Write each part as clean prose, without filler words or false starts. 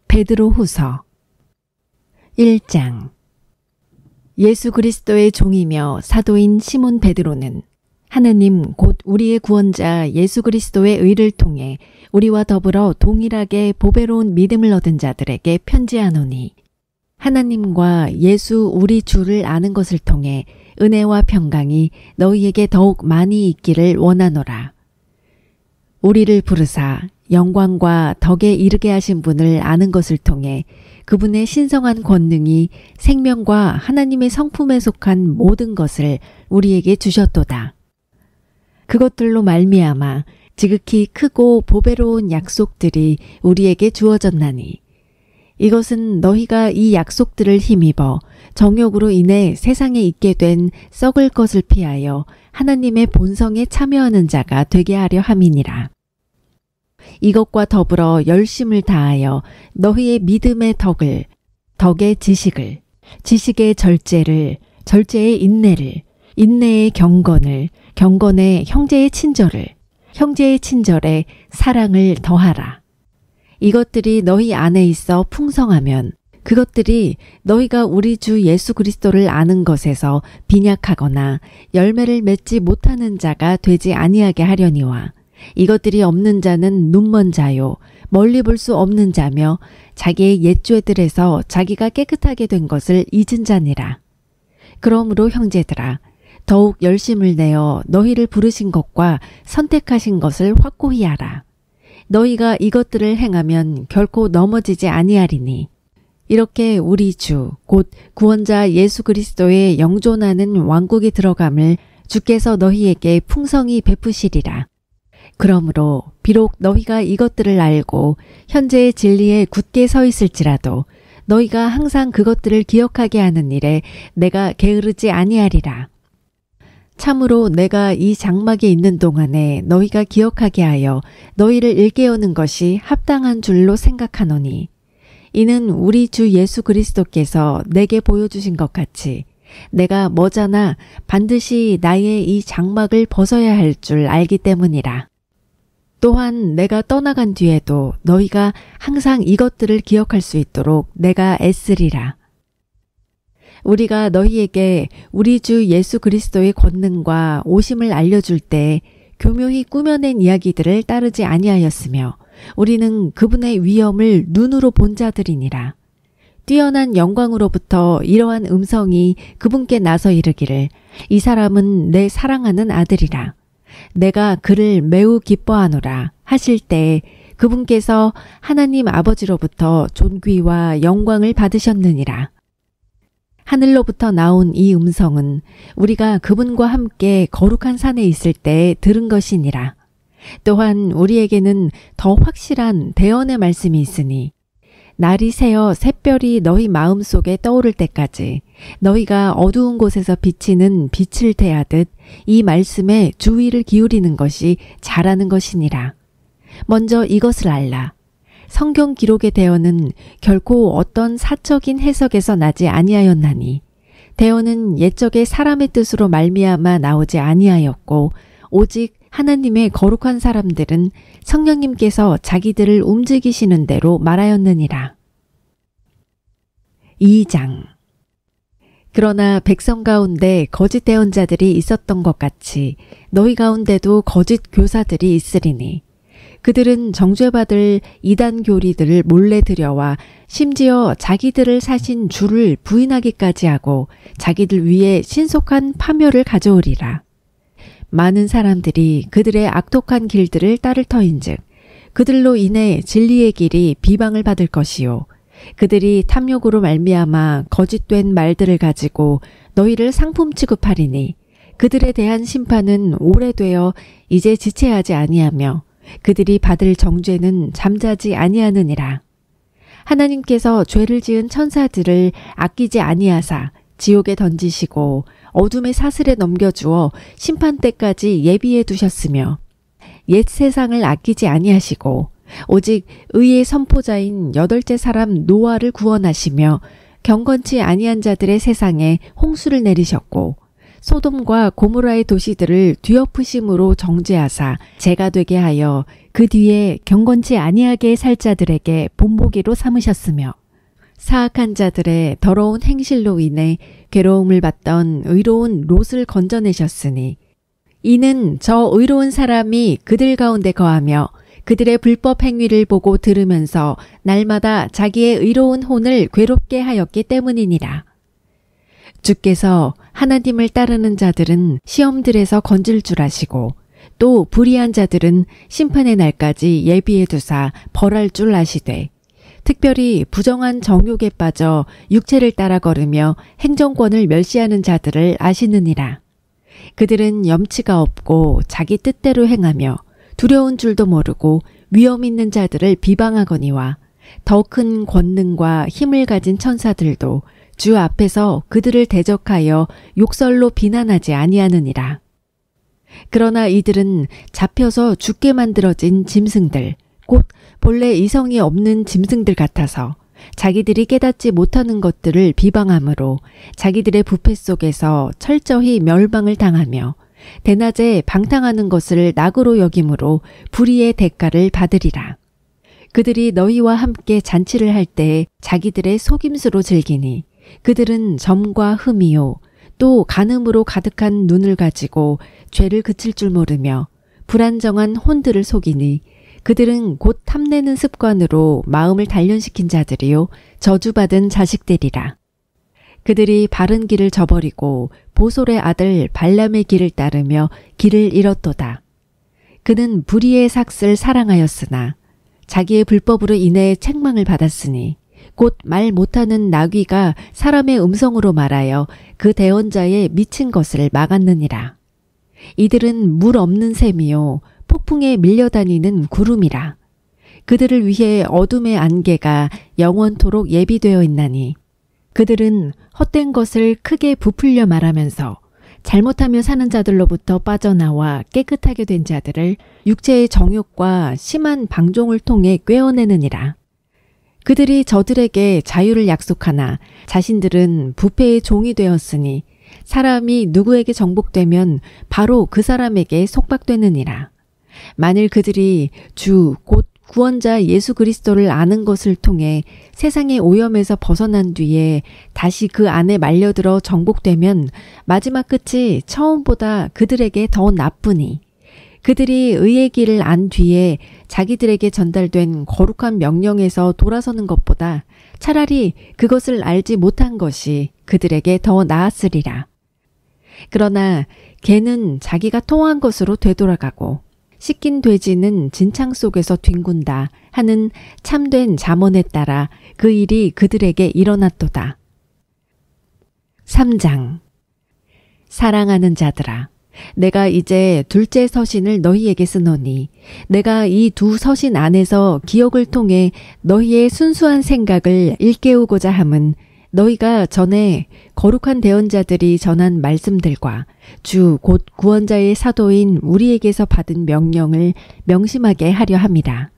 베드로후서 1장. 예수 그리스도의 종이며 사도인 시몬 베드로는 하느님 곧 우리의 구원자 예수 그리스도의 의를 통해 우리와 더불어 동일하게 보배로운 믿음을 얻은 자들에게 편지하노니, 하나님과 예수 우리 주를 아는 것을 통해 은혜와 평강이 너희에게 더욱 많이 있기를 원하노라. 우리를 부르사 영광과 덕에 이르게 하신 분을 아는 것을 통해 그분의 신성한 권능이 생명과 하나님의 성품에 속한 모든 것을 우리에게 주셨도다. 그것들로 말미암아 지극히 크고 보배로운 약속들이 우리에게 주어졌나니, 이것은 너희가 이 약속들을 힘입어 정욕으로 인해 세상에 있게 된 썩을 것을 피하여 하나님의 본성에 참여하는 자가 되게 하려 함이니라. 이것과 더불어 열심을 다하여 너희의 믿음의 덕을, 덕의 지식을, 지식의 절제를, 절제의 인내를, 인내의 경건을, 경건의 형제의 친절을, 형제의 친절에 사랑을 더하라. 이것들이 너희 안에 있어 풍성하면 그것들이 너희가 우리 주 예수 그리스도를 아는 것에서 빈약하거나 열매를 맺지 못하는 자가 되지 아니하게 하려니와, 이것들이 없는 자는 눈먼 자요 멀리 볼 수 없는 자며 자기의 옛죄들에서 자기가 깨끗하게 된 것을 잊은 자니라. 그러므로 형제들아, 더욱 열심을 내어 너희를 부르신 것과 선택하신 것을 확고히 하라. 너희가 이것들을 행하면 결코 넘어지지 아니하리니, 이렇게 우리 주 곧 구원자 예수 그리스도의 영존하는 왕국에 들어감을 주께서 너희에게 풍성히 베푸시리라. 그러므로 비록 너희가 이것들을 알고 현재의 진리에 굳게 서 있을지라도 너희가 항상 그것들을 기억하게 하는 일에 내가 게으르지 아니하리라. 참으로 내가 이 장막에 있는 동안에 너희가 기억하게 하여 너희를 일깨우는 것이 합당한 줄로 생각하노니, 이는 우리 주 예수 그리스도께서 내게 보여주신 것 같이 내가 머자나 반드시 나의 이 장막을 벗어야 할 줄 알기 때문이라. 또한 내가 떠나간 뒤에도 너희가 항상 이것들을 기억할 수 있도록 내가 애쓰리라. 우리가 너희에게 우리 주 예수 그리스도의 권능과 오심을 알려줄 때 교묘히 꾸며낸 이야기들을 따르지 아니하였으며, 우리는 그분의 위엄을 눈으로 본 자들이니라. 뛰어난 영광으로부터 이러한 음성이 그분께 나서 이르기를, 이 사람은 내 사랑하는 아들이라. 내가 그를 매우 기뻐하노라 하실 때 그분께서 하나님 아버지로부터 존귀와 영광을 받으셨느니라. 하늘로부터 나온 이 음성은 우리가 그분과 함께 거룩한 산에 있을 때 들은 것이니라. 또한 우리에게는 더 확실한 대언의 말씀이 있으니, 날이 새어 샛별이 너희 마음속에 떠오를 때까지 너희가 어두운 곳에서 비치는 빛을 대하듯 이 말씀에 주의를 기울이는 것이 잘하는 것이니라. 먼저 이것을 알라. 성경 기록의 대언은 결코 어떤 사적인 해석에서 나지 아니하였나니, 대언은 옛적의 사람의 뜻으로 말미암아 나오지 아니하였고, 오직 하나님의 거룩한 사람들은 성령님께서 자기들을 움직이시는 대로 말하였느니라. 2장. 그러나 백성 가운데 거짓 대언자들이 있었던 것 같이 너희 가운데도 거짓 교사들이 있으리니, 그들은 정죄받을 이단 교리들을 몰래 들여와 심지어 자기들을 사신 주를 부인하기까지 하고 자기들 위에 신속한 파멸을 가져오리라. 많은 사람들이 그들의 악독한 길들을 따를 터인즉 그들로 인해 진리의 길이 비방을 받을 것이요, 그들이 탐욕으로 말미암아 거짓된 말들을 가지고 너희를 상품 취급하리니, 그들에 대한 심판은 오래되어 이제 지체하지 아니하며 그들이 받을 정죄는 잠자지 아니하느니라. 하나님께서 죄를 지은 천사들을 아끼지 아니하사 지옥에 던지시고 어둠의 사슬에 넘겨주어 심판 때까지 예비해 두셨으며, 옛 세상을 아끼지 아니하시고 오직 의의 선포자인 여덟째 사람 노아를 구원하시며 경건치 아니한 자들의 세상에 홍수를 내리셨고, 소돔과 고모라의 도시들을 뒤엎으심으로 정죄하사 죄가 되게 하여 그 뒤에 경건치 아니하게 살 자들에게 본보기로 삼으셨으며 사악한 자들의 더러운 행실로 인해 괴로움을 받던 의로운 롯을 건져내셨으니 이는 저 의로운 사람이 그들 가운데 거하며 그들의 불법 행위를 보고 들으면서 날마다 자기의 의로운 혼을 괴롭게 하였기 때문이니라. 주께서 하나님을 따르는 자들은 시험들에서 건질 줄 아시고 또 불의한 자들은 심판의 날까지 예비해 두사 벌할 줄 아시되 특별히 부정한 정욕에 빠져 육체를 따라 걸으며 행정권을 멸시하는 자들을 아시느니라. 그들은 염치가 없고 자기 뜻대로 행하며 두려운 줄도 모르고 위험 있는 자들을 비방하거니와 더 큰 권능과 힘을 가진 천사들도 주 앞에서 그들을 대적하여 욕설로 비난하지 아니하느니라. 그러나 이들은 잡혀서 죽게 만들어진 짐승들, 곧 본래 이성이 없는 짐승들 같아서 자기들이 깨닫지 못하는 것들을 비방함으로 자기들의 부패 속에서 철저히 멸망을 당하며 대낮에 방탕하는 것을 낙으로 여김으로 불의의 대가를 받으리라. 그들이 너희와 함께 잔치를 할 때 자기들의 속임수로 즐기니 그들은 점과 흠이요 또 간음으로 가득한 눈을 가지고 죄를 그칠 줄 모르며 불안정한 혼들을 속이니 그들은 곧 탐내는 습관으로 마음을 단련시킨 자들이요 저주받은 자식들이라. 그들이 바른 길을 저버리고 보솔의 아들 발람의 길을 따르며 길을 잃었도다. 그는 불의의 삭을 사랑하였으나 자기의 불법으로 인해 책망을 받았으니 곧 말 못하는 나귀가 사람의 음성으로 말하여 그 대언자의 미친 것을 막았느니라. 이들은 물 없는 샘이요 폭풍에 밀려다니는 구름이라. 그들을 위해 어둠의 안개가 영원토록 예비되어 있나니 그들은 헛된 것을 크게 부풀려 말하면서 잘못하며 사는 자들로부터 빠져나와 깨끗하게 된 자들을 육체의 정욕과 심한 방종을 통해 꿰어내느니라. 그들이 저들에게 자유를 약속하나 자신들은 부패의 종이 되었으니 사람이 누구에게 정복되면 바로 그 사람에게 속박되느니라. 만일 그들이 주 곧 구원자 예수 그리스도를 아는 것을 통해 세상의 오염에서 벗어난 뒤에 다시 그 안에 말려들어 정복되면 마지막 끝이 처음보다 그들에게 더 나쁘니 그들이 의의 길을 안 뒤에 자기들에게 전달된 거룩한 명령에서 돌아서는 것보다 차라리 그것을 알지 못한 것이 그들에게 더 나았으리라. 그러나 개는 자기가 토한 것으로 되돌아가고 씻긴 돼지는 진창 속에서 뒹군다 하는 참된 잠언에 따라 그 일이 그들에게 일어났도다. 3장. 사랑하는 자들아, 내가 이제 둘째 서신을 너희에게 쓰노니 내가 이 두 서신 안에서 기억을 통해 너희의 순수한 생각을 일깨우고자 함은 너희가 전에 거룩한 대언자들이 전한 말씀들과 주 곧 구원자의 사도인 우리에게서 받은 명령을 명심하게 하려 함이라.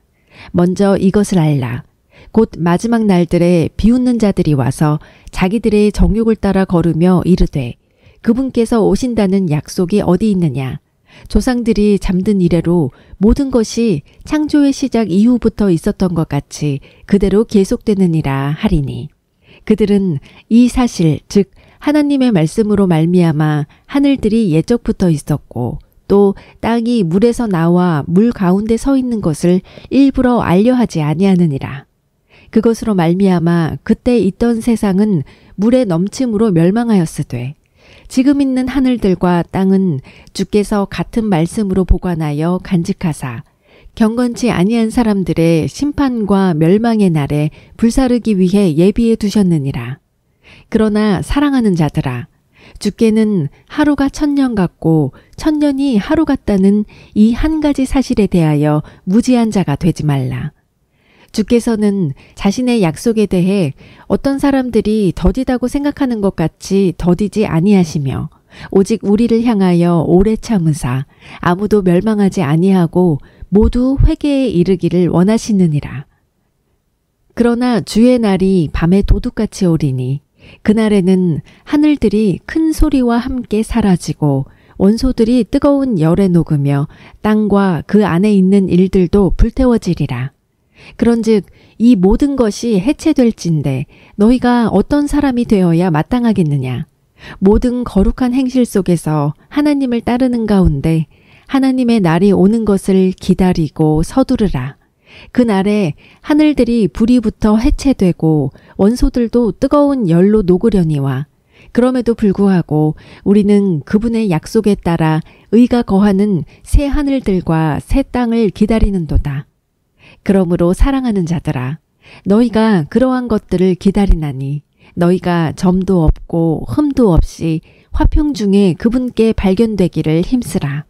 먼저 이것을 알라. 곧 마지막 날들에 비웃는 자들이 와서 자기들의 정욕을 따라 걸으며 이르되 그분께서 오신다는 약속이 어디 있느냐. 조상들이 잠든 이래로 모든 것이 창조의 시작 이후부터 있었던 것 같이 그대로 계속되느니라 하리니. 그들은 이 사실 즉 하나님의 말씀으로 말미암아 하늘들이 옛적부터 있었고 또 땅이 물에서 나와 물 가운데 서 있는 것을 일부러 알려하지 아니하느니라. 그것으로 말미암아 그때 있던 세상은 물의 넘침으로 멸망하였으되 지금 있는 하늘들과 땅은 주께서 같은 말씀으로 보관하여 간직하사 경건치 아니한 사람들의 심판과 멸망의 날에 불사르기 위해 예비해 두셨느니라. 그러나 사랑하는 자들아, 주께는 하루가 1000년 같고 1000년이 하루 같다는 이 한 가지 사실에 대하여 무지한 자가 되지 말라. 주께서는 자신의 약속에 대해 어떤 사람들이 더디다고 생각하는 것 같이 더디지 아니하시며 오직 우리를 향하여 오래 참으사 아무도 멸망하지 아니하고 모두 회개에 이르기를 원하시느니라. 그러나 주의 날이 밤에 도둑같이 오리니 그날에는 하늘들이 큰 소리와 함께 사라지고 원소들이 뜨거운 열에 녹으며 땅과 그 안에 있는 일들도 불태워지리라. 그런즉 이 모든 것이 해체될진대 너희가 어떤 사람이 되어야 마땅하겠느냐? 모든 거룩한 행실 속에서 하나님을 따르는 가운데 하나님의 날이 오는 것을 기다리고 서두르라. 그 날에 하늘들이 불이 붙어 해체되고 원소들도 뜨거운 열로 녹으려니와 그럼에도 불구하고 우리는 그분의 약속에 따라 의가 거하는 새 하늘들과 새 땅을 기다리는도다. 그러므로 사랑하는 자들아, 너희가 그러한 것들을 기다리나니 너희가 점도 없고 흠도 없이 화평 중에 그분께 발견되기를 힘쓰라.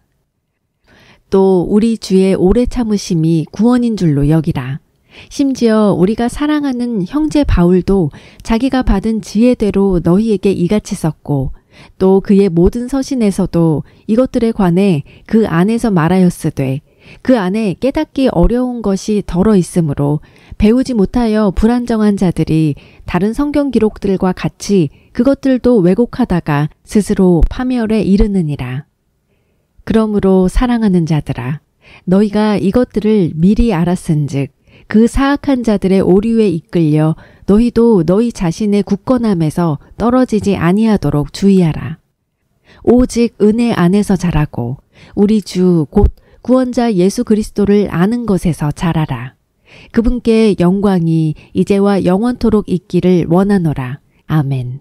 또 우리 주의 오래 참으심이 구원인 줄로 여기라. 심지어 우리가 사랑하는 형제 바울도 자기가 받은 지혜대로 너희에게 이같이 썼고 또 그의 모든 서신에서도 이것들에 관해 그 안에서 말하였으되 그 안에 깨닫기 어려운 것이 덜어 있으므로 배우지 못하여 불안정한 자들이 다른 성경 기록들과 같이 그것들도 왜곡하다가 스스로 파멸에 이르느니라. 그러므로 사랑하는 자들아, 너희가 이것들을 미리 알았은즉 그 사악한 자들의 오류에 이끌려 너희도 너희 자신의 굳건함에서 떨어지지 아니하도록 주의하라. 오직 은혜 안에서 자라고 우리 주 곧 구원자 예수 그리스도를 아는 것에서 자라라. 그분께 영광이 이제와 영원토록 있기를 원하노라. 아멘.